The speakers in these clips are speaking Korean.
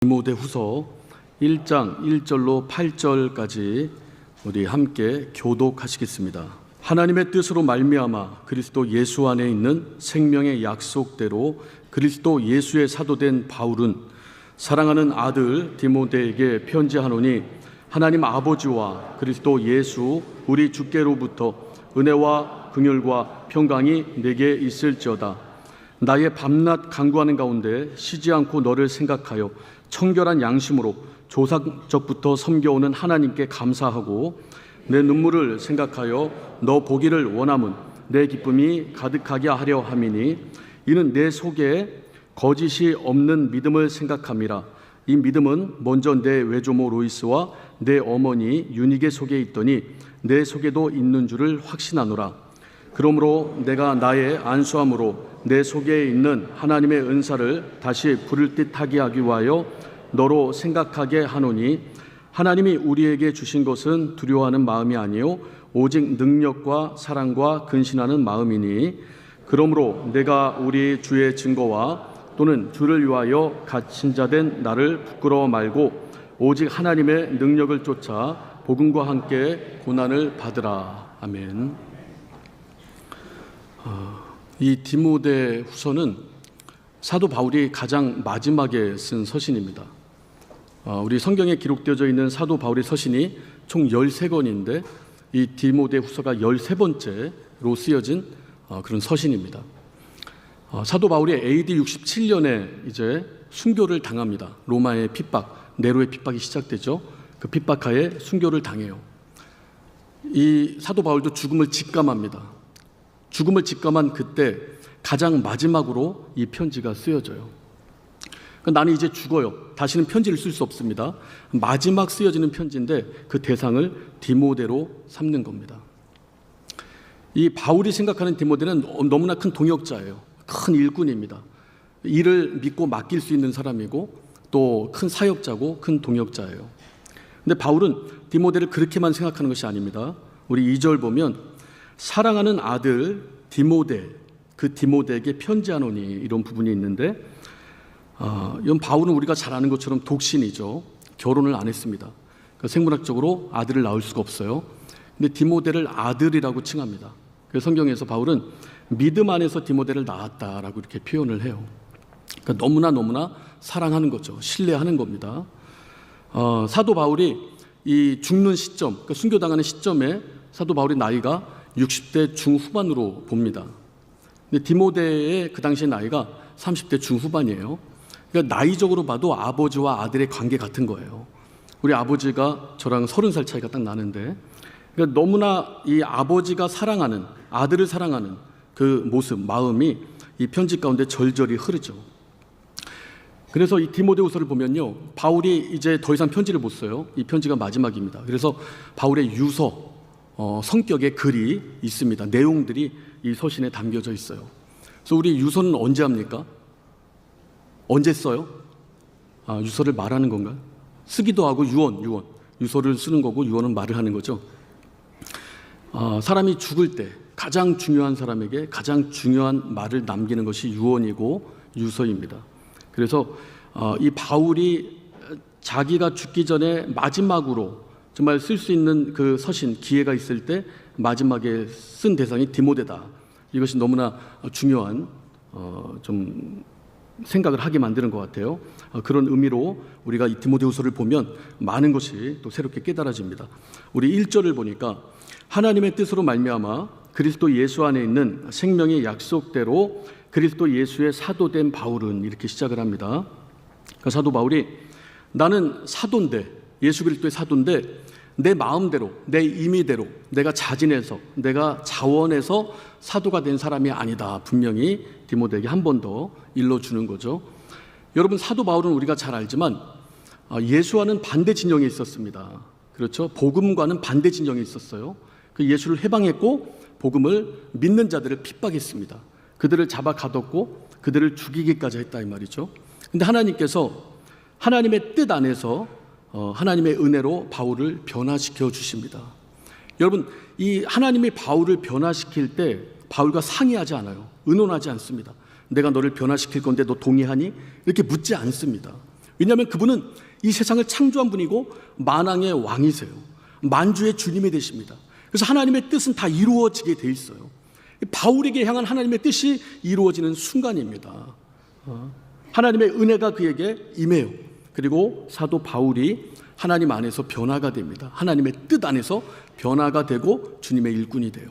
디모데후서 1장 1절로 8절까지 우리 함께 교독하시겠습니다. 하나님의 뜻으로 말미암아 그리스도 예수 안에 있는 생명의 약속대로 그리스도 예수의 사도된 바울은 사랑하는 아들 디모데에게 편지하노니 하나님 아버지와 그리스도 예수 우리 주께로부터 은혜와 긍휼과 평강이 내게 있을지어다. 나의 밤낮 간구하는 가운데 쉬지 않고 너를 생각하여 청결한 양심으로 조상적부터 섬겨오는 하나님께 감사하고 내 눈물을 생각하여 너 보기를 원함은 내 기쁨이 가득하게 하려 함이니 이는 내 속에 거짓이 없는 믿음을 생각함이라. 이 믿음은 먼저 내 외조모 로이스와 내 어머니 유니게 속에 있더니 내 속에도 있는 줄을 확신하노라. 그러므로 내가 나의 안수함으로 내 속에 있는 하나님의 은사를 다시 부를 듯하게 하기 위하여 너로 생각하게 하노니 하나님이 우리에게 주신 것은 두려워하는 마음이 아니요 오직 능력과 사랑과 근신하는 마음이니 그러므로 내가 우리 주의 증거와 또는 주를 위하여 갇힌 자 된 나를 부끄러워 말고 오직 하나님의 능력을 쫓아 복음과 함께 고난을 받으라. 아멘. 이 디모데 후서는 사도 바울이 가장 마지막에 쓴 서신입니다. 우리 성경에 기록되어져 있는 사도 바울의 서신이 총 13권인데 이 디모데 후서가 13번째로 쓰여진 그런 서신입니다. 사도 바울이 AD 67년에 이제 순교를 당합니다. 로마의 핍박, 네로의 핍박이 시작되죠. 그 핍박하에 순교를 당해요. 이 사도 바울도 죽음을 직감합니다. 죽음을 직감한 그때 가장 마지막으로 이 편지가 쓰여져요. 나는 이제 죽어요. 다시는 편지를 쓸 수 없습니다. 마지막 쓰여지는 편지인데 그 대상을 디모데로 삼는 겁니다. 이 바울이 생각하는 디모데는 너무나 큰 동역자예요. 큰 일꾼입니다. 일을 믿고 맡길 수 있는 사람이고 또 큰 사역자고 큰 동역자예요. 근데 바울은 디모데를 그렇게만 생각하는 것이 아닙니다. 우리 2절 보면 사랑하는 아들 디모데, 그 디모데에게 편지하노니 이런 부분이 있는데 이건 바울은 우리가 잘 아는 것처럼 독신이죠. 결혼을 안 했습니다. 그러니까 생물학적으로 아들을 낳을 수가 없어요. 근데 디모데를 아들이라고 칭합니다. 그래서 성경에서 바울은 믿음 안에서 디모데를 낳았다라고 이렇게 표현을 해요. 그러니까 너무나 사랑하는 거죠. 신뢰하는 겁니다. 사도 바울이 이 죽는 시점, 그러니까 순교당하는 시점에 사도 바울의 나이가 60대 중후반으로 봅니다. 근데 디모데의 그 당시의 나이가 30대 중후반이에요. 그러니까 나이적으로 봐도 아버지와 아들의 관계 같은 거예요. 우리 아버지가 저랑 30살 차이가 딱 나는데 그러니까 너무나 이 아버지가 사랑하는 아들을 사랑하는 그 모습, 마음이 이 편지 가운데 절절히 흐르죠. 그래서 이 디모데후서를 보면요, 바울이 이제 더 이상 편지를 못 써요. 이 편지가 마지막입니다. 그래서 바울의 유서, 성격의 글이 있습니다. 내용들이 이 서신에 담겨져 있어요. 그래서 우리 유서는 언제 합니까? 언제 써요? 유서를 말하는 건가요? 쓰기도 하고 유언. 유서를 쓰는 거고 유언은 말을 하는 거죠. 사람이 죽을 때 가장 중요한 사람에게 가장 중요한 말을 남기는 것이 유언이고 유서입니다. 그래서 이 바울이 자기가 죽기 전에 마지막으로 정말 쓸 수 있는 그 서신, 기회가 있을 때 마지막에 쓴 대상이 디모데다. 이것이 너무나 중요한 좀 생각을 하게 만드는 것 같아요. 그런 의미로 우리가 이 디모데후서를 보면 많은 것이 또 새롭게 깨달아집니다. 우리 1절을 보니까 하나님의 뜻으로 말미암아 그리스도 예수 안에 있는 생명의 약속대로 그리스도 예수의 사도된 바울은 이렇게 시작을 합니다. 그러니까 사도 바울이 나는 사도인데, 예수 그리스도의 사도인데 내 마음대로, 내 임의대로, 내가 자진해서, 내가 자원해서 사도가 된 사람이 아니다. 분명히 디모데에게 한 번 더 일러주는 거죠. 여러분, 사도 바울은 우리가 잘 알지만 예수와는 반대 진영에 있었습니다. 그렇죠? 복음과는 반대 진영에 있었어요. 그 예수를 해방했고 복음을 믿는 자들을 핍박했습니다. 그들을 잡아 가뒀고 그들을 죽이기까지 했다 이 말이죠. 근데 하나님께서 하나님의 뜻 안에서 하나님의 은혜로 바울을 변화시켜 주십니다. 여러분, 이 하나님이 바울을 변화시킬 때 바울과 상의하지 않아요. 의논하지 않습니다. 내가 너를 변화시킬 건데 너 동의하니? 이렇게 묻지 않습니다. 왜냐하면 그분은 이 세상을 창조한 분이고 만왕의 왕이세요. 만주의 주님이 되십니다. 그래서 하나님의 뜻은 다 이루어지게 돼 있어요. 바울에게 향한 하나님의 뜻이 이루어지는 순간입니다. 하나님의 은혜가 그에게 임해요. 그리고 사도 바울이 하나님 안에서 변화가 됩니다. 하나님의 뜻 안에서 변화가 되고 주님의 일꾼이 돼요.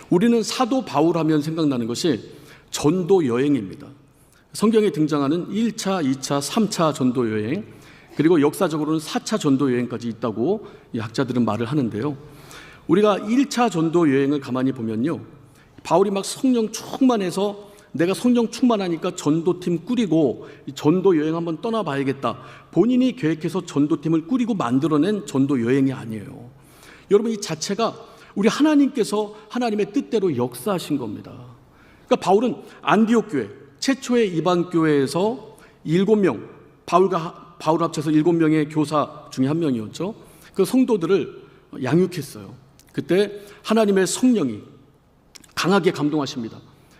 우리는 사도 바울 하면 생각나는 것이 전도 여행입니다. 성경에 등장하는 1차, 2차, 3차 전도 여행, 그리고 역사적으로는 4차 전도 여행까지 있다고 이 학자들은 말을 하는데요. 우리가 1차 전도 여행을 가만히 보면요, 바울이 막 성령 충만해서 내가 성령 충만하니까 전도팀 꾸리고 전도 여행 한번 떠나봐야겠다, 본인이 계획해서 전도팀을 꾸리고 만들어낸 전도 여행이 아니에요. 여러분, 이 자체가 우리 하나님께서 하나님의 뜻대로 역사하신 겁니다. 그러니까 바울은 안디옥 교회, 최초의 이방 교회에서 7명, 바울 합쳐서 7명의 교사 중에 한 명이었죠. 그 성도들을 양육했어요. 그때 하나님의 성령이 강하게 감동하십니다.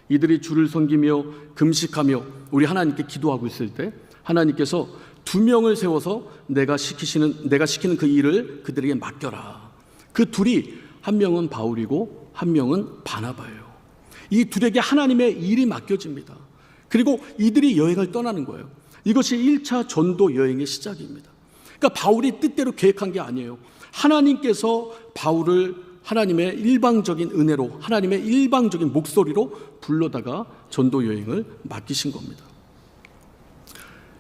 이들이 주를 섬기며 금식하며 우리 하나님께 기도하고 있을 때 하나님께서 2명을 세워서 내가 시키는 그 일을 그들에게 맡겨라. 그 둘이, 한 명은 바울이고 한 명은 바나바예요. 이 둘에게 하나님의 일이 맡겨집니다. 그리고 이들이 여행을 떠나는 거예요. 이것이 1차 전도 여행의 시작입니다. 그러니까 바울이 뜻대로 계획한 게 아니에요. 하나님께서 바울을 하나님의 일방적인 은혜로, 하나님의 일방적인 목소리로 불러다가 전도 여행을 맡기신 겁니다.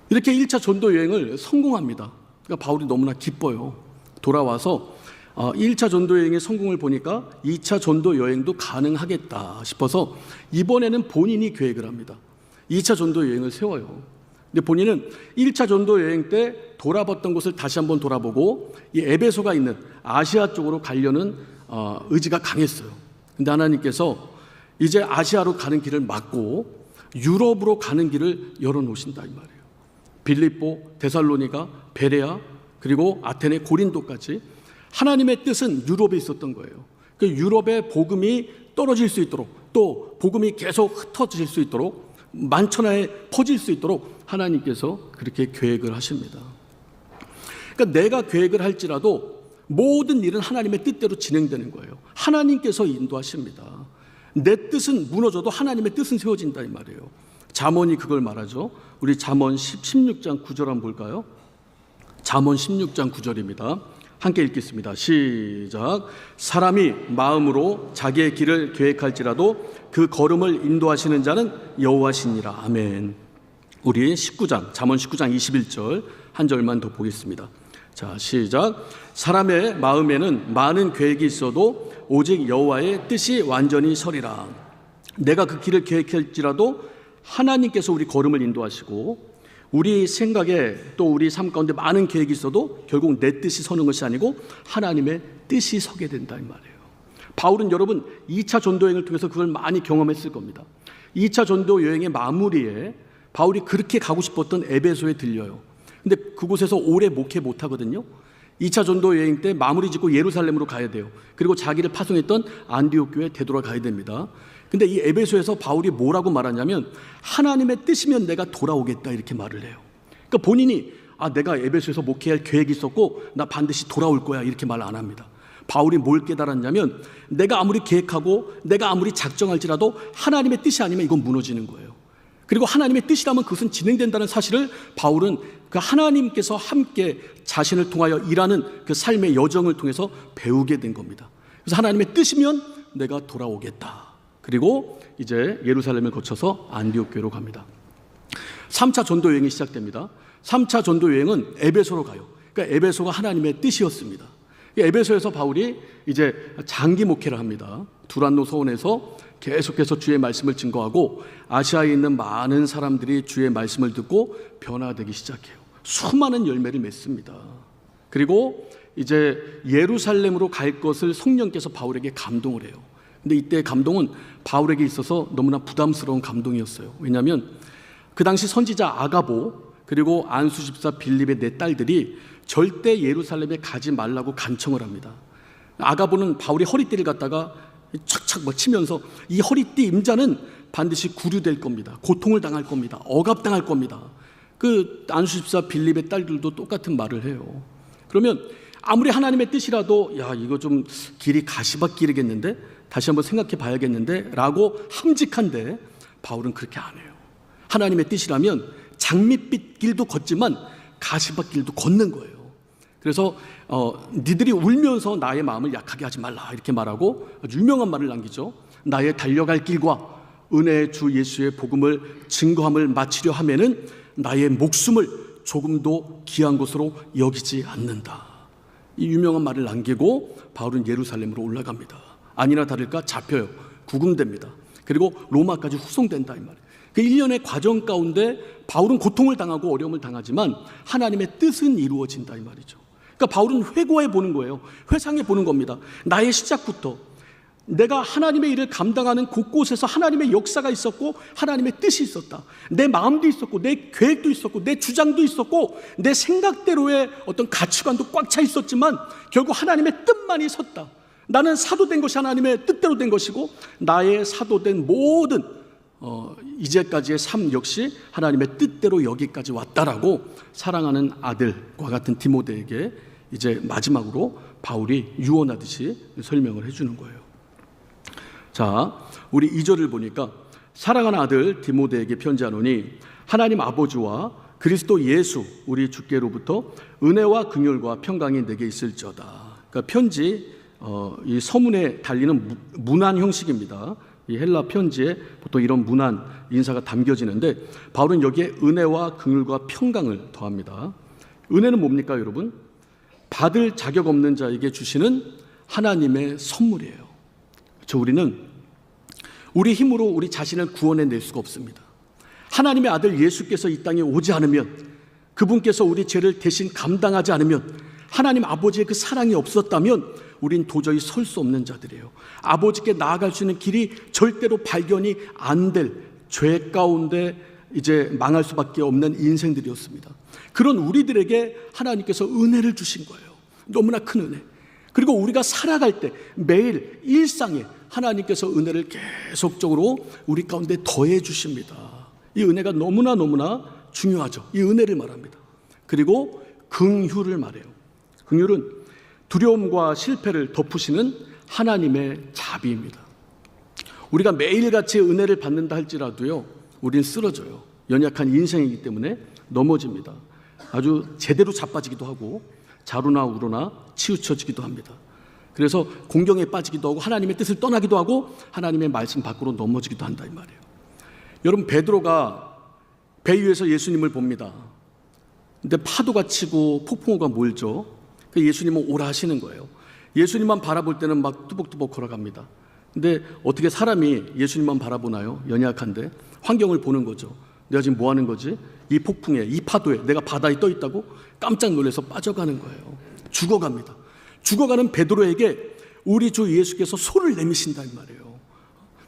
이렇게 1차 전도 여행을 성공합니다. 그러니까 바울이 너무나 기뻐요. 돌아와서 1차 전도 여행의 성공을 보니까 2차 전도 여행도 가능하겠다 싶어서 이번에는 본인이 계획을 합니다. 2차 전도 여행을 세워요. 근데 본인은 1차 전도 여행 때 돌아봤던 곳을 다시 한번 돌아보고 이 에베소가 있는 아시아 쪽으로 가려는 의지가 강했어요. 근데 하나님께서 이제 아시아로 가는 길을 막고 유럽으로 가는 길을 열어놓으신다 이 말이에요. 빌립보, 데살로니가, 베레아, 그리고 아테네, 고린도까지 하나님의 뜻은 유럽에 있었던 거예요. 그 유럽의 복음이 떨어질 수 있도록, 또 복음이 계속 흩어질 수 있도록, 만천하에 퍼질 수 있도록 하나님께서 그렇게 계획을 하십니다. 그러니까 내가 계획을 할지라도 모든 일은 하나님의 뜻대로 진행되는 거예요. 하나님께서 인도하십니다. 내 뜻은 무너져도 하나님의 뜻은 세워진다 이 말이에요. 잠언이 그걸 말하죠. 우리 잠언 16장 9절 한번 볼까요? 잠언 16장 9절입니다. 함께 읽겠습니다. 시작. 사람이 마음으로 자기의 길을 계획할지라도 그 걸음을 인도하시는 자는 여호와시니라. 아멘. 우리 19장, 잠언 19장 21절 한 절만 더 보겠습니다. 자, 시작. 사람의 마음에는 많은 계획이 있어도 오직 여호와의 뜻이 완전히 서리라. 내가 그 길을 계획할지라도 하나님께서 우리 걸음을 인도하시고, 우리 생각에 또 우리 삶 가운데 많은 계획이 있어도 결국 내 뜻이 서는 것이 아니고 하나님의 뜻이 서게 된다 이 말이에요. 바울은 여러분 2차 전도 여행을 통해서 그걸 많이 경험했을 겁니다. 2차 전도 여행의 마무리에 바울이 그렇게 가고 싶었던 에베소에 들려요. 근데 그곳에서 오래 목회 못 하거든요. 2차 전도 여행 때 마무리 짓고 예루살렘으로 가야 돼요. 그리고 자기를 파송했던 안디옥 교회에 되돌아가야 됩니다. 근데 이 에베소에서 바울이 뭐라고 말하냐면 하나님의 뜻이면 내가 돌아오겠다 이렇게 말을 해요. 그러니까 본인이 내가 에베소에서 목회할 계획이 있었고 나 반드시 돌아올 거야 이렇게 말 안 합니다. 바울이 뭘 깨달았냐면 내가 아무리 계획하고 내가 아무리 작정할지라도 하나님의 뜻이 아니면 이건 무너지는 거예요. 그리고 하나님의 뜻이라면 그것은 진행된다는 사실을 바울은 그 하나님께서 함께 자신을 통하여 일하는 그 삶의 여정을 통해서 배우게 된 겁니다. 그래서 하나님의 뜻이면 내가 돌아오겠다. 그리고 이제 예루살렘을 거쳐서 안디옥 교회로 갑니다. 3차 전도 여행이 시작됩니다. 3차 전도 여행은 에베소로 가요. 그러니까 에베소가 하나님의 뜻이었습니다. 에베소에서 바울이 이제 장기 목회를 합니다. 두란노 서원에서 계속해서 주의 말씀을 증거하고 아시아에 있는 많은 사람들이 주의 말씀을 듣고 변화되기 시작해요. 수많은 열매를 맺습니다. 그리고 이제 예루살렘으로 갈 것을 성령께서 바울에게 감동을 해요. 근데 이때 감동은 바울에게 있어서 너무나 부담스러운 감동이었어요. 왜냐하면 그 당시 선지자 아가보 그리고 안수 집사 빌립의 4딸들이 절대 예루살렘에 가지 말라고 간청을 합니다. 아가보는 바울이 허리띠를 갖다가 착착 치면서 이 허리띠 임자는 반드시 구류될 겁니다. 고통을 당할 겁니다. 억압당할 겁니다. 그 안수 집사 빌립의 딸들도 똑같은 말을 해요. 그러면 아무리 하나님의 뜻이라도 야 이거 좀 길이 가시밭길이겠는데 다시 한번 생각해 봐야겠는데 라고 함직한데 바울은 그렇게 안 해요. 하나님의 뜻이라면 장밋빛 길도 걷지만 가시밭길도 걷는 거예요. 그래서 니들이 울면서 나의 마음을 약하게 하지 말라 이렇게 말하고 아주 유명한 말을 남기죠. 나의 달려갈 길과 은혜의 주 예수의 복음을 증거함을 마치려 하면은 나의 목숨을 조금도 귀한 것으로 여기지 않는다. 이 유명한 말을 남기고 바울은 예루살렘으로 올라갑니다. 아니나 다를까 잡혀요. 구금됩니다. 그리고 로마까지 후송된다 이 말이에요. 그 1년의 과정 가운데 바울은 고통을 당하고 어려움을 당하지만 하나님의 뜻은 이루어진다 이 말이죠. 그러니까 바울은 회고해 보는 거예요. 회상해 보는 겁니다. 나의 시작부터 내가 하나님의 일을 감당하는 곳곳에서 하나님의 역사가 있었고 하나님의 뜻이 있었다. 내 마음도 있었고 내 계획도 있었고 내 주장도 있었고 내 생각대로의 어떤 가치관도 꽉 차 있었지만 결국 하나님의 뜻만이 섰다. 나는 사도된 것이 하나님의 뜻대로 된 것이고 나의 사도된 모든 이제까지의 삶 역시 하나님의 뜻대로 여기까지 왔다라고 사랑하는 아들과 같은 디모데에게 이제 마지막으로 바울이 유언하듯이 설명을 해주는 거예요. 자, 우리 2절을 보니까 사랑하는 아들 디모데에게 편지하노니 하나님 아버지와 그리스도 예수 우리 주께로부터 은혜와 긍휼과 평강이 내게 있을지어다. 그러니까 편지 이 서문에 달리는 문안 형식입니다. 이 헬라 편지에 보통 이런 문안 인사가 담겨지는데 바울은 여기에 은혜와 긍휼과 평강을 더합니다. 은혜는 뭡니까 여러분? 받을 자격 없는 자에게 주시는 하나님의 선물이에요. 우리는 우리 힘으로 우리 자신을 구원해낼 수가 없습니다. 하나님의 아들 예수께서 이 땅에 오지 않으면, 그분께서 우리 죄를 대신 감당하지 않으면, 하나님 아버지의 그 사랑이 없었다면 우린 도저히 설 수 없는 자들이에요. 아버지께 나아갈 수 있는 길이 절대로 발견이 안 될 죄 가운데 이제 망할 수밖에 없는 인생들이었습니다. 그런 우리들에게 하나님께서 은혜를 주신 거예요. 너무나 큰 은혜. 그리고 우리가 살아갈 때 매일 일상에 하나님께서 은혜를 계속적으로 우리 가운데 더해 주십니다. 이 은혜가 너무나 중요하죠. 이 은혜를 말합니다. 그리고 긍휼을 말해요. 긍휼은 두려움과 실패를 덮으시는 하나님의 자비입니다. 우리가 매일같이 은혜를 받는다 할지라도요, 우리는 쓰러져요. 연약한 인생이기 때문에 넘어집니다. 아주 제대로 자빠지기도 하고 자루나 우루나 치우쳐지기도 합니다. 그래서 공경에 빠지기도 하고 하나님의 뜻을 떠나기도 하고 하나님의 말씀 밖으로 넘어지기도 한다 이 말이에요. 여러분, 베드로가 배 위에서 예수님을 봅니다. 근데 파도가 치고 폭풍우가 몰죠. 예수님은 오라 하시는 거예요. 예수님만 바라볼 때는 막 뚜벅뚜벅 걸어갑니다. 근데 어떻게 사람이 예수님만 바라보나요? 연약한데 환경을 보는 거죠. 내가 지금 뭐 하는 거지? 이 폭풍에, 이 파도에 내가 바다에 떠 있다고 깜짝 놀라서 빠져가는 거예요. 죽어갑니다. 죽어가는 베드로에게 우리 주 예수께서 손을 내미신다 이 말이에요.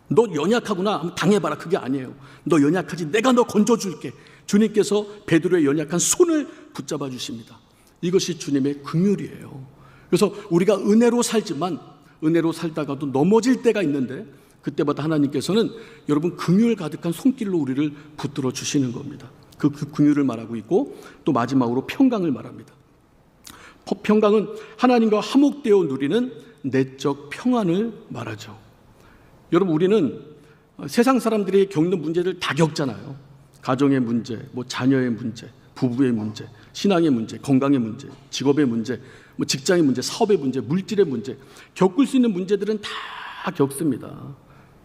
너 연약하구나, 한번 당해봐라. 그게 아니에요. 너 연약하지, 내가 너 건져줄게. 주님께서 베드로의 연약한 손을 붙잡아 주십니다. 이것이 주님의 긍휼이에요. 그래서 우리가 은혜로 살지만 은혜로 살다가도 넘어질 때가 있는데 그때마다 하나님께서는 여러분 긍휼 가득한 손길로 우리를 붙들어 주시는 겁니다. 그 긍휼을 말하고 있고 또 마지막으로 평강을 말합니다. 평강은 하나님과 화목되어 누리는 내적 평안을 말하죠. 여러분, 우리는 세상 사람들이 겪는 문제를 다 겪잖아요. 가정의 문제, 뭐 자녀의 문제, 부부의 문제, 신앙의 문제, 건강의 문제, 직업의 문제, 뭐 직장의 문제, 사업의 문제, 물질의 문제, 겪을 수 있는 문제들은 다 겪습니다.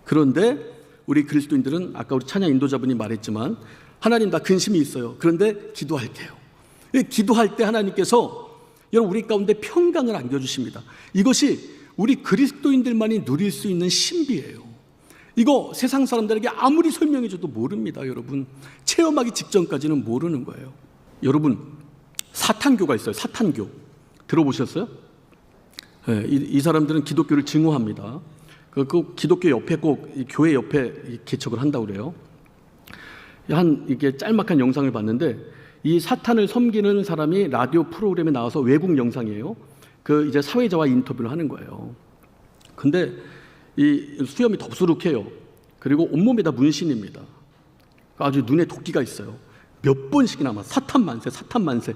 그런데 우리 그리스도인들은 아까 우리 찬양 인도자분이 말했지만 하나님 다 근심이 있어요. 그런데 기도할 때요. 기도할 때 하나님께서 여러분 우리 가운데 평강을 안겨주십니다. 이것이 우리 그리스도인들만이 누릴 수 있는 신비예요. 이거 세상 사람들에게 아무리 설명해줘도 모릅니다. 여러분 체험하기 직전까지는 모르는 거예요. 여러분 사탄교가 있어요. 사탄교 들어보셨어요? 네, 이 사람들은 기독교를 증오합니다. 그 기독교 옆에 꼭 교회 옆에 개척을 한다고 그래요. 이게 짤막한 영상을 봤는데 이 사탄을 섬기는 사람이 라디오 프로그램에 나와서 외국 영상이에요. 이제 사회자와 인터뷰를 하는 거예요. 근데 이 수염이 덥수룩해요. 그리고 온몸이 다 문신입니다. 아주 눈에 도끼가 있어요. 몇 번씩이나 막 사탄 만세, 사탄 만세,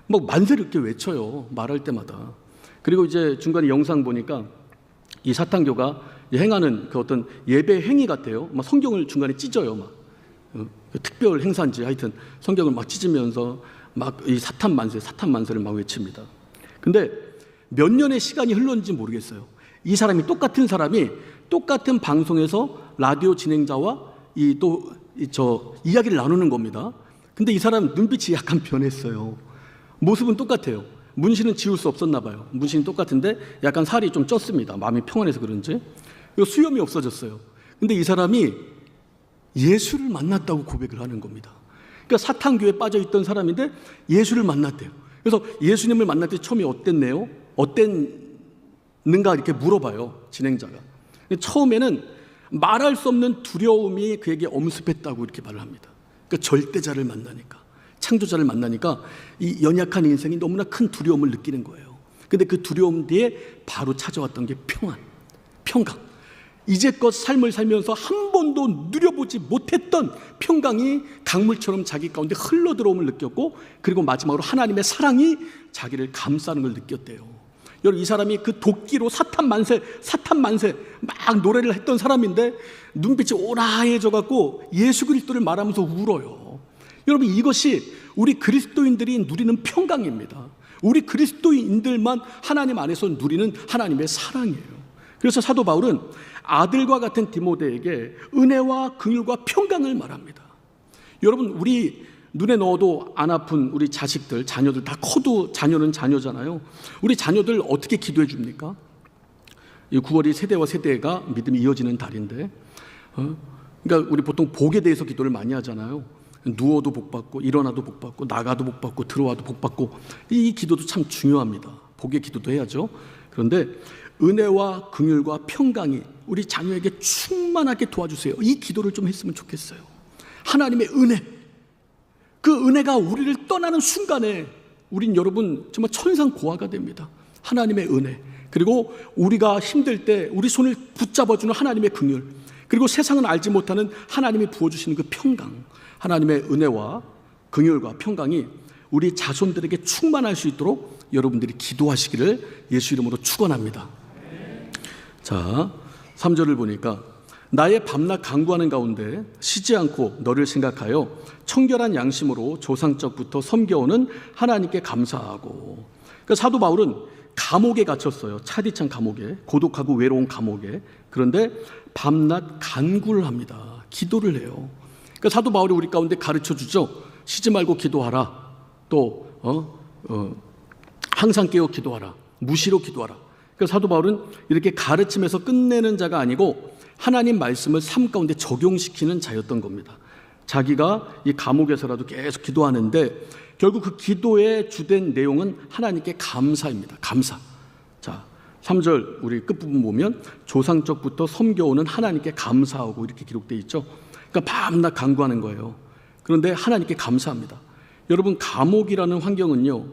막 만세를 이렇게 외쳐요, 말할 때마다. 그리고 이제 중간에 영상 보니까 이 사탄교가 행하는 그 어떤 예배 행위 같아요. 막 성경을 중간에 찢어요, 막 특별 행사인지 하여튼 성경을 막 찢으면서 막 이 사탄 만세, 사탄 만세를 막 외칩니다. 근데 몇 년의 시간이 흘렀는지 모르겠어요. 이 사람이 똑같은 사람이 똑같은 방송에서 라디오 진행자와 이야기를 나누는 겁니다. 근데 이 사람 눈빛이 약간 변했어요. 모습은 똑같아요. 문신은 지울 수 없었나 봐요. 문신이 똑같은데 약간 살이 좀 쪘습니다. 마음이 평안해서 그런지. 그리고 수염이 없어졌어요. 근데 이 사람이 예수를 만났다고 고백을 하는 겁니다. 그러니까 사탄교에 빠져있던 사람인데 예수를 만났대요. 그래서 예수님을 만날 때 처음에 어땠네요? 어땠는가 이렇게 물어봐요, 진행자가. 처음에는 말할 수 없는 두려움이 그에게 엄습했다고 이렇게 말을 합니다. 그러니까 절대자를 만나니까, 창조자를 만나니까 이 연약한 인생이 너무나 큰 두려움을 느끼는 거예요. 근데 그 두려움 뒤에 바로 찾아왔던 게 평안, 평강. 이제껏 삶을 살면서 한 번도 누려보지 못했던 평강이 강물처럼 자기 가운데 흘러들어옴을 느꼈고, 그리고 마지막으로 하나님의 사랑이 자기를 감싸는 걸 느꼈대요. 여러분, 이 사람이 그 도끼로 사탄 만세, 사탄 만세 막 노래를 했던 사람인데 눈빛이 오라해져 갖고 예수 그리스도를 말하면서 울어요. 여러분, 이것이 우리 그리스도인들이 누리는 평강입니다. 우리 그리스도인들만 하나님 안에서 누리는 하나님의 사랑이에요. 그래서 사도 바울은 아들과 같은 디모데에게 은혜와 긍휼과 평강을 말합니다. 여러분, 우리 눈에 넣어도 안 아픈 우리 자식들, 자녀들 다 커도 자녀는 자녀잖아요. 우리 자녀들 어떻게 기도해 줍니까? 이 9월이 세대와 세대가 믿음이 이어지는 달인데, 그러니까 우리 보통 복에 대해서 기도를 많이 하잖아요. 누워도 복 받고, 일어나도 복 받고, 나가도 복 받고, 들어와도 복 받고. 이 기도도 참 중요합니다. 복의 기도도 해야죠. 그런데 은혜와 긍휼과 평강이 우리 자녀에게 충만하게 도와주세요. 이 기도를 좀 했으면 좋겠어요. 하나님의 은혜, 그 은혜가 우리를 떠나는 순간에 우린 여러분 정말 천상고아가 됩니다. 하나님의 은혜, 그리고 우리가 힘들 때 우리 손을 붙잡아주는 하나님의 긍휼, 그리고 세상은 알지 못하는 하나님이 부어주시는 그 평강, 하나님의 은혜와 긍휼과 평강이 우리 자손들에게 충만할 수 있도록 여러분들이 기도하시기를 예수 이름으로 축원합니다. 자, 3절을 보니까 나의 밤낮 간구하는 가운데 쉬지 않고 너를 생각하여 청결한 양심으로 조상적부터 섬겨오는 하나님께 감사하고. 그러니까 사도 바울은 감옥에 갇혔어요. 차디찬 감옥에, 고독하고 외로운 감옥에. 그런데 밤낮 간구를 합니다. 기도를 해요. 그러니까 사도 바울이 우리 가운데 가르쳐 주죠. 쉬지 말고 기도하라. 또 항상 깨어 기도하라. 무시로 기도하라. 그러니까 사도 바울은 이렇게 가르치면서 끝내는 자가 아니고 하나님 말씀을 삶 가운데 적용시키는 자였던 겁니다. 자기가 이 감옥에서라도 계속 기도하는데 결국 그 기도의 주된 내용은 하나님께 감사입니다. 감사. 자, 3절 우리 끝부분 보면 조상적부터 섬겨오는 하나님께 감사하고 이렇게 기록되어 있죠. 그러니까 밤낮 간구하는 거예요. 그런데 하나님께 감사합니다. 여러분, 감옥이라는 환경은요,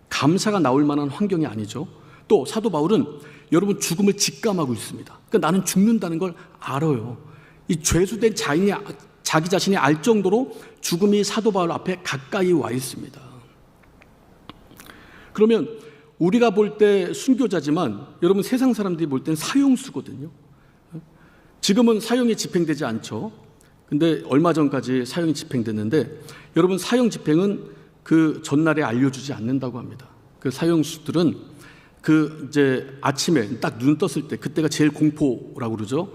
감사가 나올 만한 환경이 아니죠. 또 사도 바울은 여러분 죽음을 직감하고 있습니다. 그러니까 나는 죽는다는 걸 알아요. 이 죄수된 자기 자신이 알 정도로 죽음이 사도 바울 앞에 가까이 와 있습니다. 그러면 우리가 볼 때 순교자지만 여러분 세상 사람들이 볼 땐 사형수거든요. 지금은 사형이 집행되지 않죠. 근데 얼마 전까지 사형이 집행됐는데 여러분 사형 집행은 그 전날에 알려주지 않는다고 합니다. 그 사형수들은 이제 아침에 딱 눈 떴을 때 그때가 제일 공포라고 그러죠.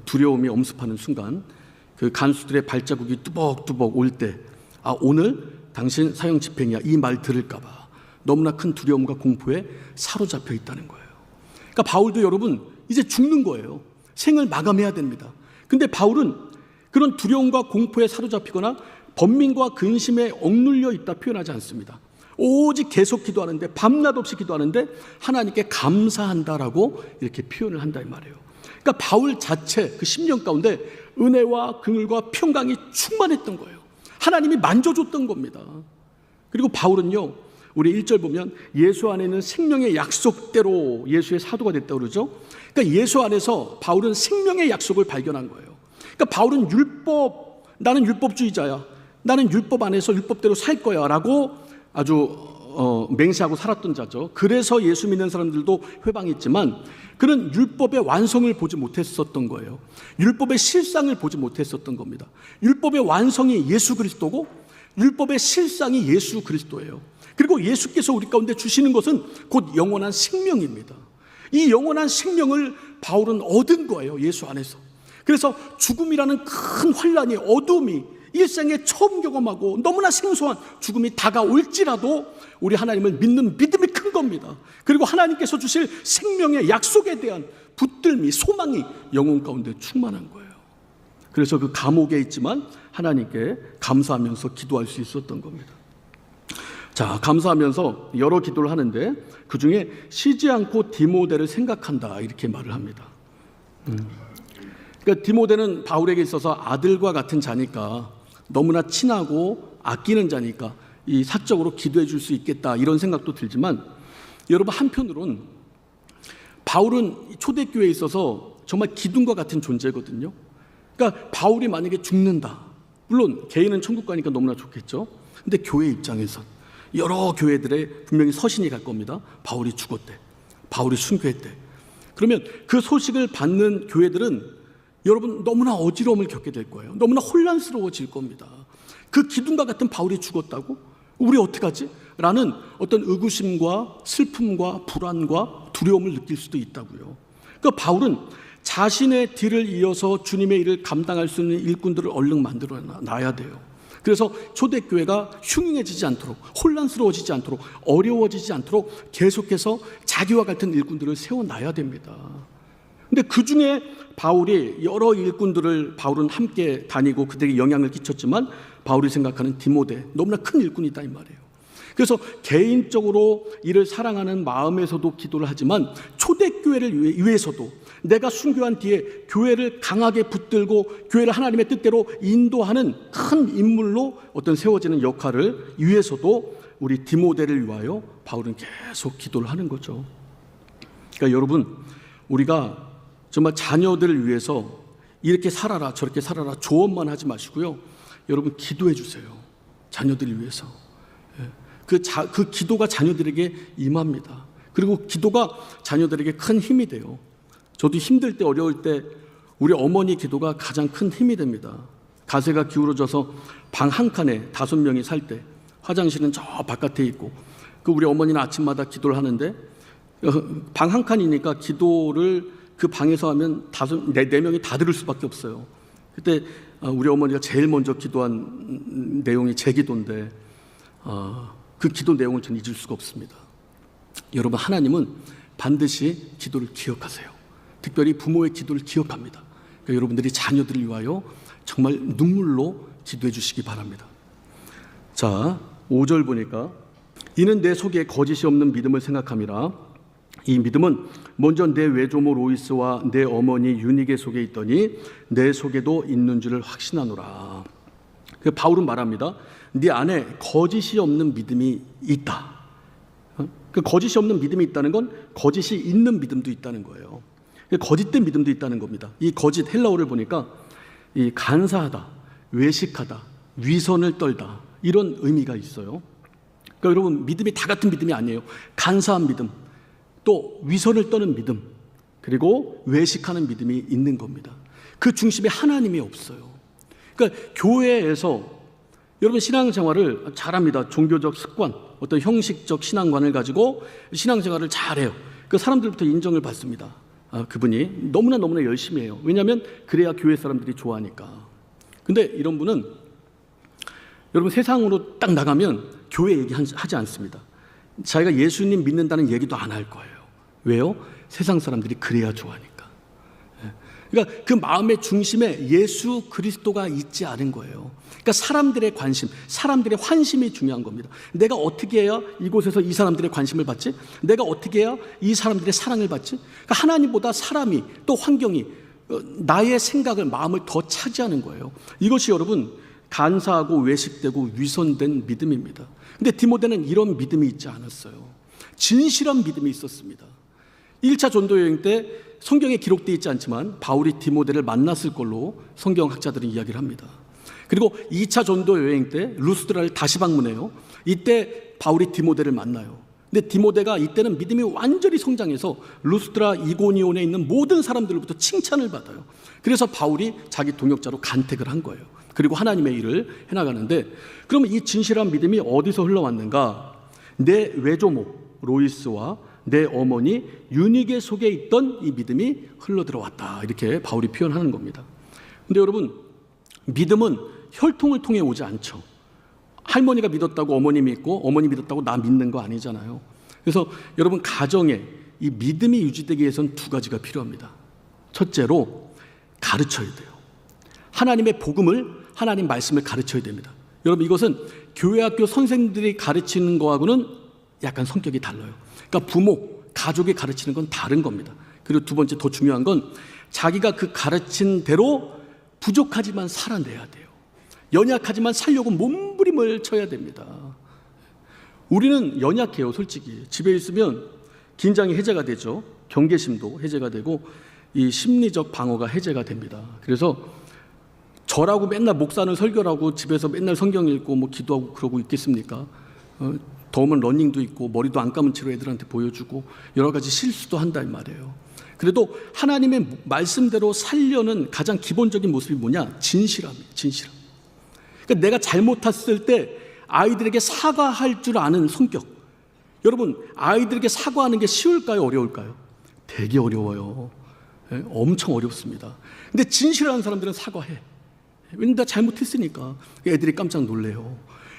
두려움이 엄습하는 순간 그 간수들의 발자국이 뚜벅뚜벅 올 때, 아, 오늘 당신 사형 집행이야, 이 말 들을까 봐 너무나 큰 두려움과 공포에 사로잡혀 있다는 거예요. 그러니까 바울도 여러분 이제 죽는 거예요. 생을 마감해야 됩니다. 근데 바울은 그런 두려움과 공포에 사로잡히거나 번민과 근심에 억눌려 있다 표현하지 않습니다. 오직 계속 기도하는데, 밤낮 없이 기도하는데 하나님께 감사한다라고 이렇게 표현을 한다 이 말이에요. 그러니까 바울 자체 그 10년 가운데 은혜와 긍휼과 평강이 충만했던 거예요. 하나님이 만져줬던 겁니다. 그리고 바울은요, 우리 1절 보면 예수 안에 있는 생명의 약속대로 예수의 사도가 됐다고 그러죠. 그러니까 예수 안에서 바울은 생명의 약속을 발견한 거예요. 그러니까 바울은 나는 율법주의자야, 나는 율법 안에서 율법대로 살 거야 라고 아주 맹세하고 살았던 자죠. 그래서 예수 믿는 사람들도 회방했지만 그는 율법의 완성을 보지 못했었던 거예요. 율법의 실상을 보지 못했었던 겁니다. 율법의 완성이 예수 그리스도고 율법의 실상이 예수 그리스도예요. 그리고 예수께서 우리 가운데 주시는 것은 곧 영원한 생명입니다. 이 영원한 생명을 바울은 얻은 거예요, 예수 안에서. 그래서 죽음이라는 큰 환란이, 어둠이 일생에 처음 경험하고 너무나 생소한 죽음이 다가올지라도 우리 하나님을 믿는 믿음이 큰 겁니다. 그리고 하나님께서 주실 생명의 약속에 대한 붙들미, 소망이 영혼 가운데 충만한 거예요. 그래서 그 감옥에 있지만 하나님께 감사하면서 기도할 수 있었던 겁니다. 자, 감사하면서 여러 기도를 하는데 그 중에 쉬지 않고 디모데를 생각한다 이렇게 말을 합니다. 그러니까 디모데는 바울에게 있어서 아들과 같은 자니까, 너무나 친하고 아끼는 자니까 이 사적으로 기도해 줄 수 있겠다 이런 생각도 들지만, 여러분 한편으론 바울은 초대교회에 있어서 정말 기둥과 같은 존재거든요. 그러니까 바울이 만약에 죽는다, 물론 개인은 천국 가니까 너무나 좋겠죠. 근데 교회 입장에선 여러 교회들의 분명히 서신이 갈 겁니다. 바울이 죽었대, 바울이 순교했대. 그러면 그 소식을 받는 교회들은 여러분 너무나 어지러움을 겪게 될 거예요. 너무나 혼란스러워질 겁니다. 그 기둥과 같은 바울이 죽었다고? 우리 어떡하지? 라는 어떤 의구심과 슬픔과 불안과 두려움을 느낄 수도 있다고요. 그러니까 바울은 자신의 뒤를 이어서 주님의 일을 감당할 수 있는 일꾼들을 얼른 만들어 놔야 돼요. 그래서 초대교회가 흉흉해지지 않도록, 혼란스러워지지 않도록, 어려워지지 않도록 계속해서 자기와 같은 일꾼들을 세워놔야 됩니다. 근데 그 중에 바울이 여러 일꾼들을 바울은 함께 다니고 그들에게 영향을 끼쳤지만 바울이 생각하는 디모데, 너무나 큰 일꾼이다 이 말이에요. 그래서 개인적으로 이를 사랑하는 마음에서도 기도를 하지만 초대교회를 위해서도 내가 순교한 뒤에 교회를 강하게 붙들고 교회를 하나님의 뜻대로 인도하는 큰 인물로 어떤 세워지는 역할을 위해서도 우리 디모데를 위하여 바울은 계속 기도를 하는 거죠. 그러니까 여러분, 우리가 정말 자녀들을 위해서 이렇게 살아라 저렇게 살아라 조언만 하지 마시고요, 여러분 기도해 주세요. 자녀들을 위해서. 그 기도가 자녀들에게 임합니다. 그리고 기도가 자녀들에게 큰 힘이 돼요. 저도 힘들 때, 어려울 때 우리 어머니 기도가 가장 큰 힘이 됩니다. 가세가 기울어져서 방 한 칸에 5명이 살 때, 화장실은 저 바깥에 있고, 그 우리 어머니는 아침마다 기도를 하는데 방 한 칸이니까 기도를 그 방에서 하면 4명이 다 들을 수밖에 없어요. 그때 우리 어머니가 제일 먼저 기도한 내용이 제 기도인데 그 기도 내용을 저는 잊을 수가 없습니다. 여러분, 하나님은 반드시 기도를 기억하세요. 특별히 부모의 기도를 기억합니다. 그러니까 여러분들이 자녀들을 위하여 정말 눈물로 기도해 주시기 바랍니다. 자, 5절 보니까 이는 내 속에 거짓이 없는 믿음을 생각함이라. 이 믿음은 먼저 내 외조모 로이스와 내 어머니 유니게 속에 있더니 내 속에도 있는 줄을 확신하노라. 바울은 말합니다. 네 안에 거짓이 없는 믿음이 있다. 그 거짓이 없는 믿음이 있다는 건 거짓이 있는 믿음도 있다는 거예요. 거짓된 믿음도 있다는 겁니다. 이 거짓 헬라어를 보니까 이 간사하다, 외식하다, 위선을 떨다 이런 의미가 있어요. 그러니까 여러분, 믿음이 다 같은 믿음이 아니에요. 간사한 믿음, 또 위선을 떠는 믿음, 그리고 외식하는 믿음이 있는 겁니다. 그 중심에 하나님이 없어요. 그러니까 교회에서 여러분 신앙생활을 잘합니다. 종교적 습관, 어떤 형식적 신앙관을 가지고 신앙생활을 잘해요. 그 사람들부터 인정을 받습니다. 그분이 너무나 열심히 해요. 왜냐하면 그래야 교회 사람들이 좋아하니까. 근데 이런 분은 여러분 세상으로 딱 나가면 교회 얘기하지 않습니다. 자기가 예수님 믿는다는 얘기도 안 할 거예요. 왜요? 세상 사람들이 그래야 좋아하니까. 그러니까 그 마음의 중심에 예수 그리스도가 있지 않은 거예요. 그러니까 사람들의 관심, 사람들의 환심이 중요한 겁니다. 내가 어떻게 해야 이곳에서 이 사람들의 관심을 받지? 내가 어떻게 해야 이 사람들의 사랑을 받지? 그러니까 하나님보다 사람이, 또 환경이 나의 생각을, 마음을 더 차지하는 거예요. 이것이 여러분 간사하고 외식되고 위선된 믿음입니다. 근데 디모데는 이런 믿음이 있지 않았어요. 진실한 믿음이 있었습니다. 1차 전도여행 때 성경에 기록되어 있지 않지만 바울이 디모데를 만났을 걸로 성경학자들은 이야기를 합니다. 그리고 2차 전도 여행 때 루스드라를 다시 방문해요. 이때 바울이 디모데를 만나요. 근데 디모데가 이때는 믿음이 완전히 성장해서 루스드라 이고니온에 있는 모든 사람들로부터 칭찬을 받아요. 그래서 바울이 자기 동역자로 간택을 한 거예요. 그리고 하나님의 일을 해나가는데, 그러면 이 진실한 믿음이 어디서 흘러왔는가? 내 외조모 로이스와 내 어머니 유니게 속에 있던 이 믿음이 흘러들어왔다, 이렇게 바울이 표현하는 겁니다. 근데 여러분, 믿음은 혈통을 통해 오지 않죠. 할머니가 믿었다고 어머니 믿고 어머니 믿었다고 나 믿는 거 아니잖아요. 그래서 여러분, 가정에 이 믿음이 유지되기 위해서는 두 가지가 필요합니다. 첫째로 가르쳐야 돼요. 하나님의 복음을, 하나님 말씀을 가르쳐야 됩니다. 여러분, 이것은 교회 학교 선생님들이 가르치는 거하고는 약간 성격이 달라요. 그러니까 부모, 가족이 가르치는 건 다른 겁니다. 그리고 두 번째, 더 중요한 건 자기가 그 가르친 대로 부족하지만 살아내야 돼요. 연약하지만 살려고 몸부림을 쳐야 됩니다. 우리는 연약해요, 솔직히. 집에 있으면 긴장이 해제가 되죠. 경계심도 해제가 되고 이 심리적 방어가 해제가 됩니다. 그래서 저라고 맨날 목사는 설교하고 집에서 맨날 성경 읽고 뭐 기도하고 그러고 있겠습니까? 더우면 러닝도 있고 머리도 안 감은 채로 애들한테 보여주고 여러 가지 실수도 한단 말이에요. 그래도 하나님의 말씀대로 살려는 가장 기본적인 모습이 뭐냐? 진실함이에요. 진실함. 그러니까 내가 잘못했을 때 아이들에게 사과할 줄 아는 성격. 여러분, 아이들에게 사과하는 게 쉬울까요? 어려울까요? 되게 어려워요. 엄청 어렵습니다. 근데 진실한 사람들은 사과해. 왜냐면 나 잘못했으니까. 애들이 깜짝 놀래요.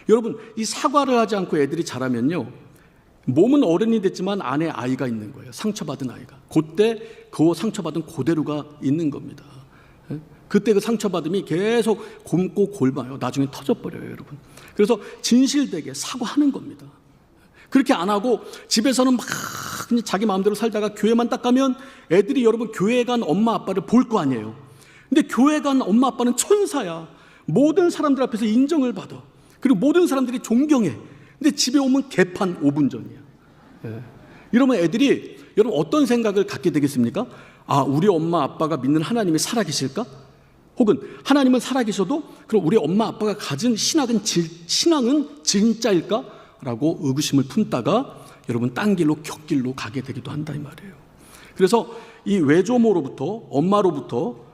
여러분, 이 사과를 하지 않고 애들이 자라면요, 몸은 어른이 됐지만 안에 아이가 있는 거예요. 상처받은 아이가. 그때 그 상처받은 그대로가 있는 겁니다. 그때 그 상처받음이 계속 곪고 골마요. 나중에 터져버려요, 여러분. 그래서 진실되게 사과하는 겁니다. 그렇게 안 하고 집에서는 막 그냥 자기 마음대로 살다가 교회만 딱 가면 애들이, 여러분, 교회 간 엄마 아빠를 볼 거 아니에요. 근데 교회 간 엄마 아빠는 천사야. 모든 사람들 앞에서 인정을 받아. 그리고 모든 사람들이 존경해. 근데 집에 오면 개판 5분 전이야. 이러면 애들이, 여러분, 어떤 생각을 갖게 되겠습니까? 아, 우리 엄마 아빠가 믿는 하나님이 살아계실까? 혹은 하나님은 살아계셔도 그럼 우리 엄마 아빠가 가진 신앙은 진짜일까? 라고 의구심을 품다가 여러분, 딴 길로 곁길로 가게 되기도 한다, 이 말이에요. 그래서 이 외조모로부터, 엄마로부터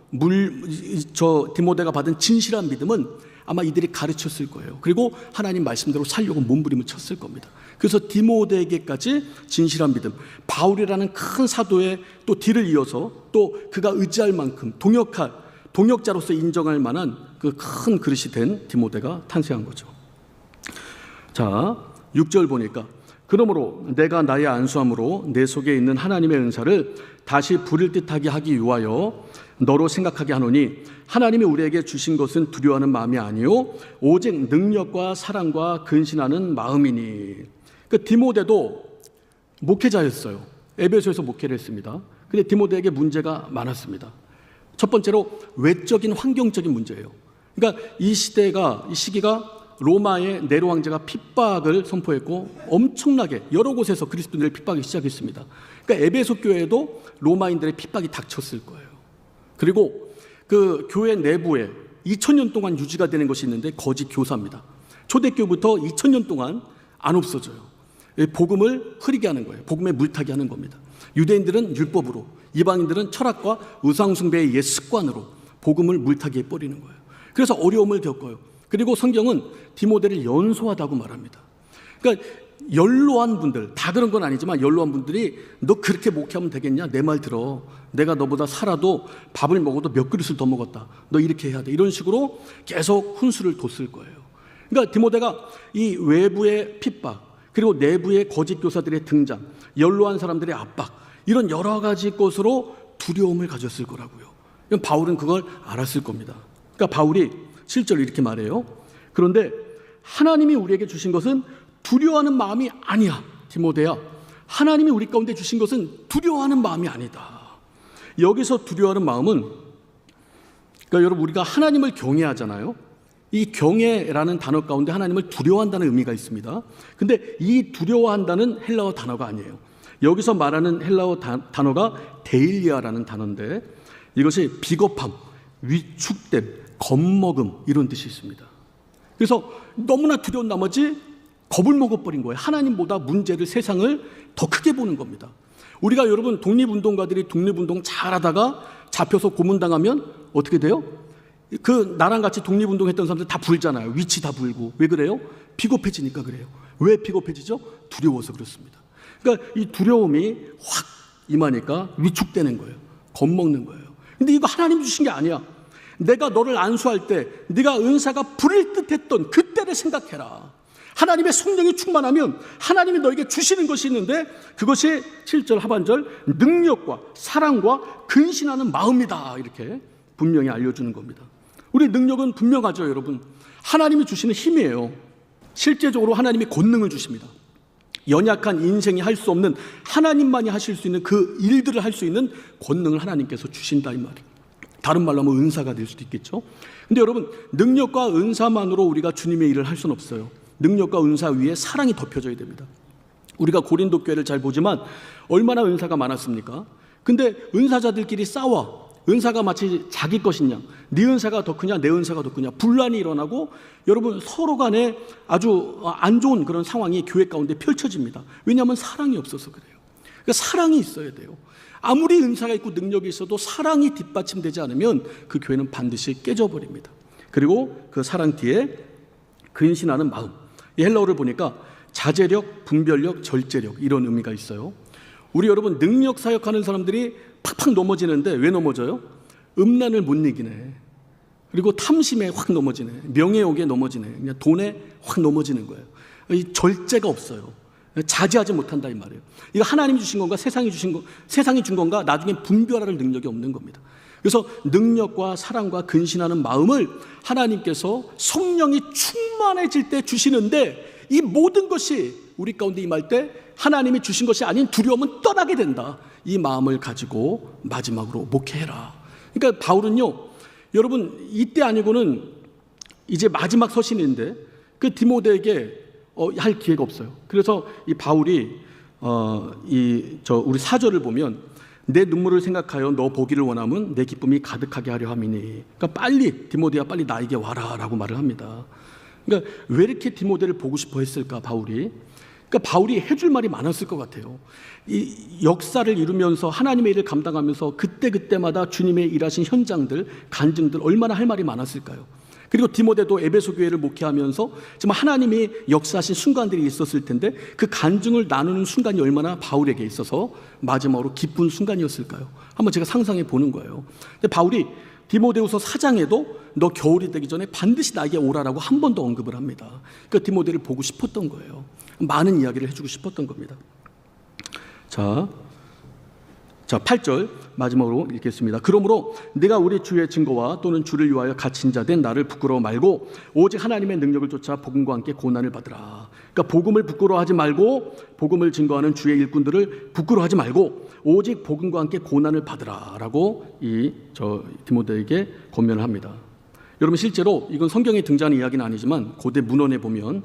디모데가 받은 진실한 믿음은 아마 이들이 가르쳤을 거예요. 그리고 하나님 말씀대로 살려고 몸부림을 쳤을 겁니다. 그래서 디모데에게까지 진실한 믿음, 바울이라는 큰 사도의 또 뒤를 이어서 또 그가 의지할 만큼 동역자로서 인정할 만한 그 큰 그릇이 된 디모데가 탄생한 거죠. 자, 6절 보니까, 그러므로 내가 나의 안수함으로 내 속에 있는 하나님의 은사를 다시 부릴 듯하게 하기 위하여 너로 생각하게 하노니, 하나님이 우리에게 주신 것은 두려워하는 마음이 아니요 오직 능력과 사랑과 근신하는 마음이니. 그 디모데도 목회자였어요. 에베소에서 목회를 했습니다. 근데 디모데에게 문제가 많았습니다. 첫 번째로 외적인 환경적인 문제예요. 그러니까 이 시기가 로마의 네로 황제가 핍박을 선포했고 엄청나게 여러 곳에서 그리스도인들을 핍박하기 시작했습니다. 그러니까 에베소 교회에도 로마인들의 핍박이 닥쳤을 거예요. 그리고 그 교회 내부에 2000년 동안 유지가 되는 것이 있는데 거짓 교사입니다. 초대교부터 2000년 동안 안 없어져요. 복음을 흐리게 하는 거예요. 복음에 물타기 하는 겁니다. 유대인들은 율법으로, 이방인들은 철학과 우상숭배의 옛 습관으로 복음을 물타기 해버리는 거예요. 그래서 어려움을 겪어요. 그리고 성경은 디모데를 연소하다고 말합니다. 그러니까 연로한 분들, 다 그런 건 아니지만 연로한 분들이 너 그렇게 목회하면 되겠냐? 내 말 들어. 내가 너보다 살아도 밥을 먹어도 몇 그릇을 더 먹었다. 너 이렇게 해야 돼. 이런 식으로 계속 훈수를 뒀을 거예요. 그러니까 디모데가 이 외부의 핍박, 그리고 내부의 거짓 교사들의 등장, 연로한 사람들의 압박, 이런 여러 가지 것으로 두려움을 가졌을 거라고요. 바울은 그걸 알았을 겁니다. 그러니까 바울이 7절 이렇게 말해요. 그런데 하나님이 우리에게 주신 것은 두려워하는 마음이 아니야. 디모데야, 하나님이 우리 가운데 주신 것은 두려워하는 마음이 아니다. 여기서 두려워하는 마음은, 그러니까 여러분, 우리가 하나님을 경외하잖아요. 이 경외라는 단어 가운데 하나님을 두려워한다는 의미가 있습니다. 근데 이 두려워한다는 헬라어 단어가 아니에요. 여기서 말하는 헬라어 단어가 데일리아라는 단어인데, 이것이 비겁함, 위축됨, 겁먹음 이런 뜻이 있습니다. 그래서 너무나 두려운 나머지 겁을 먹어버린 거예요. 하나님보다 문제를, 세상을 더 크게 보는 겁니다. 우리가 여러분 독립운동가들이 독립운동 잘하다가 잡혀서 고문당하면 어떻게 돼요? 그 나랑 같이 독립운동했던 사람들 다 불잖아요. 위치 다 불고. 왜 그래요? 비겁해지니까 그래요. 왜 비겁해지죠? 두려워서 그렇습니다. 그러니까 이 두려움이 확 임하니까 위축되는 거예요. 겁먹는 거예요. 근데 이거 하나님 주신 게 아니야. 내가 너를 안수할 때 네가 은사가 부릴 듯했던 그때를 생각해라. 하나님의 성령이 충만하면 하나님이 너에게 주시는 것이 있는데 그것이 7절 하반절 능력과 사랑과 근신하는 마음이다. 이렇게 분명히 알려주는 겁니다. 우리 능력은 분명하죠, 여러분. 하나님이 주시는 힘이에요. 실제적으로 하나님이 권능을 주십니다. 연약한 인생이 할 수 없는, 하나님만이 하실 수 있는 그 일들을 할 수 있는 권능을 하나님께서 주신다 이 말이에요. 다른 말로 하면 은사가 될 수도 있겠죠. 근데 여러분, 능력과 은사만으로 우리가 주님의 일을 할 수는 없어요. 능력과 은사 위에 사랑이 덮여져야 됩니다. 우리가 고린도 교회를 잘 보지만 얼마나 은사가 많았습니까? 근데 은사자들끼리 싸워. 은사가 마치 자기 것이냐, 네 은사가 더 크냐, 내 은사가 더 크냐, 분란이 일어나고 여러분 서로 간에 아주 안 좋은 그런 상황이 교회 가운데 펼쳐집니다. 왜냐하면 사랑이 없어서 그래요. 그러니까 사랑이 있어야 돼요. 아무리 은사가 있고 능력이 있어도 사랑이 뒷받침되지 않으면 그 교회는 반드시 깨져버립니다. 그리고 그 사랑 뒤에 근신하는 마음, 이 헬라어를 보니까 자제력, 분별력, 절제력 이런 의미가 있어요. 우리 여러분 능력 사역하는 사람들이 팍팍 넘어지는데 왜 넘어져요? 음란을 못 이기네. 그리고 탐심에 확 넘어지네. 명예욕에 넘어지네. 그냥 돈에 확 넘어지는 거예요. 이 절제가 없어요. 자제하지 못한다 이 말이에요. 이거 하나님이 주신 건가 세상이 준 건가 나중에 분별할 능력이 없는 겁니다. 그래서 능력과 사랑과 근신하는 마음을 하나님께서 성령이 충만해질 때 주시는데 이 모든 것이 우리 가운데 임할 때 하나님이 주신 것이 아닌 두려움은 떠나게 된다. 이 마음을 가지고 마지막으로 목회해라. 그러니까 바울은요, 여러분 이때 아니고는 이제 마지막 서신인데 그 디모데에게 할 기회가 없어요. 그래서 이 바울이 우리 4절을 보면 내 눈물을 생각하여 너 보기를 원하면 내 기쁨이 가득하게 하려 함이니. 그러니까 빨리 디모데야 빨리 나에게 와라라고 말을 합니다. 그러니까 왜 이렇게 디모데를 보고 싶어 했을까 바울이? 그러니까 바울이 해줄 말이 많았을 것 같아요. 이 역사를 이루면서 하나님의 일을 감당하면서 그때마다 주님의 일하신 현장들, 간증들 얼마나 할 말이 많았을까요? 그리고 디모데도 에베소 교회를 목회하면서 정말 하나님이 역사하신 순간들이 있었을 텐데 그 간증을 나누는 순간이 얼마나 바울에게 있어서 마지막으로 기쁜 순간이었을까요? 한번 제가 상상해 보는 거예요. 근데 바울이 디모데후서 4장에도 너 겨울이 되기 전에 반드시 나에게 오라라고 한 번 더 언급을 합니다. 그러니까 디모데를 보고 싶었던 거예요. 많은 이야기를 해주고 싶었던 겁니다. 자 8절 마지막으로 읽겠습니다. 그러므로 네가 우리 주의 증거와 또는 주를 위하여 갇힌 자 된 나를 부끄러워 말고 오직 하나님의 능력을 쫓아 복음과 함께 고난을 받으라. 그러니까 복음을 부끄러워하지 말고 복음을 증거하는 주의 일꾼들을 부끄러워하지 말고 오직 복음과 함께 고난을 받으라라고 디모데에게 권면을 합니다. 여러분 실제로 이건 성경에 등장하는 이야기는 아니지만 고대 문헌에 보면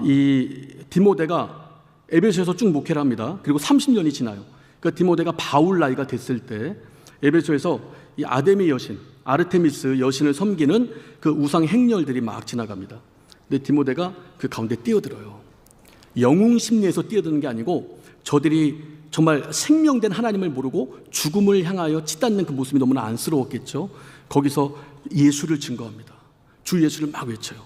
이 디모데가 에베소에서 쭉 목회를 합니다. 그리고 30년이 지나요. 그러니까 디모데가 바울 나이가 됐을 때 에베소에서 이 아데미 여신, 아르테미스 여신을 섬기는 그 우상 행렬들이 막 지나갑니다. 근데 디모데가 그 가운데 뛰어들어요. 영웅 심리에서 뛰어드는 게 아니고 저들이 정말 생명된 하나님을 모르고 죽음을 향하여 치닫는 그 모습이 너무나 안쓰러웠겠죠. 거기서 예수를 증거합니다. 주 예수를 막 외쳐요.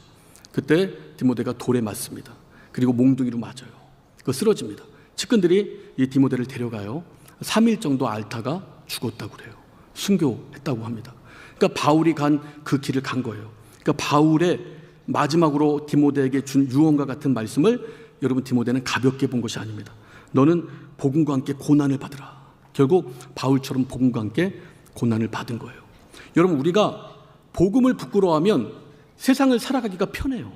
그때 디모데가 돌에 맞습니다. 그리고 몽둥이로 맞아요. 그 쓰러집니다. 측근들이 이 디모데를 데려가요. 3일 정도 앓다가 죽었다고 그래요. 순교했다고 합니다. 그러니까 바울이 간 그 길을 간 거예요. 그러니까 바울의 마지막으로 디모데에게 준 유언과 같은 말씀을 여러분 디모데는 가볍게 본 것이 아닙니다. 너는 복음과 함께 고난을 받으라. 결국 바울처럼 복음과 함께 고난을 받은 거예요. 여러분 우리가 복음을 부끄러워하면 세상을 살아가기가 편해요.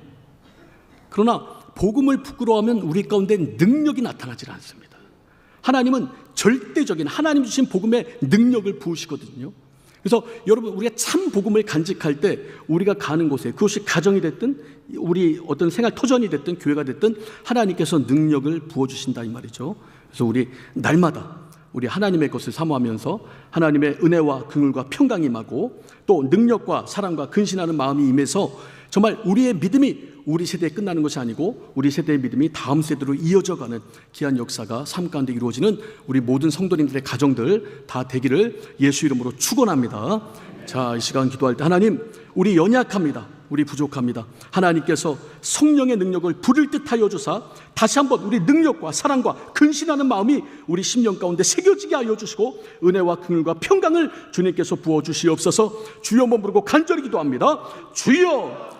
그러나 복음을 부끄러워하면 우리 가운데 능력이 나타나지 않습니다. 하나님은 절대적인 하나님 주신 복음의 능력을 부으시거든요. 그래서 여러분 우리가 참 복음을 간직할 때 우리가 가는 곳에 그것이 가정이 됐든 우리 어떤 생활 터전이 됐든 교회가 됐든 하나님께서 능력을 부어주신다 이 말이죠. 그래서 우리 날마다 우리 하나님의 것을 사모하면서 하나님의 은혜와 긍휼과 평강이 임하고 또 능력과 사랑과 근신하는 마음이 임해서 정말 우리의 믿음이 우리 세대에 끝나는 것이 아니고 우리 세대의 믿음이 다음 세대로 이어져가는 귀한 역사가 삶 가운데 이루어지는 우리 모든 성도님들의 가정들 다 되기를 예수 이름으로 축원합니다. 자, 이 시간 기도할 때 하나님, 우리 연약합니다. 우리 부족합니다. 하나님께서 성령의 능력을 부를 듯 하여 주사 다시 한번 우리 능력과 사랑과 근신하는 마음이 우리 심령 가운데 새겨지게 하여 주시고 은혜와 긍휼과 평강을 주님께서 부어 주시옵소서. 주여 한번 부르고 간절히 기도합니다. 주여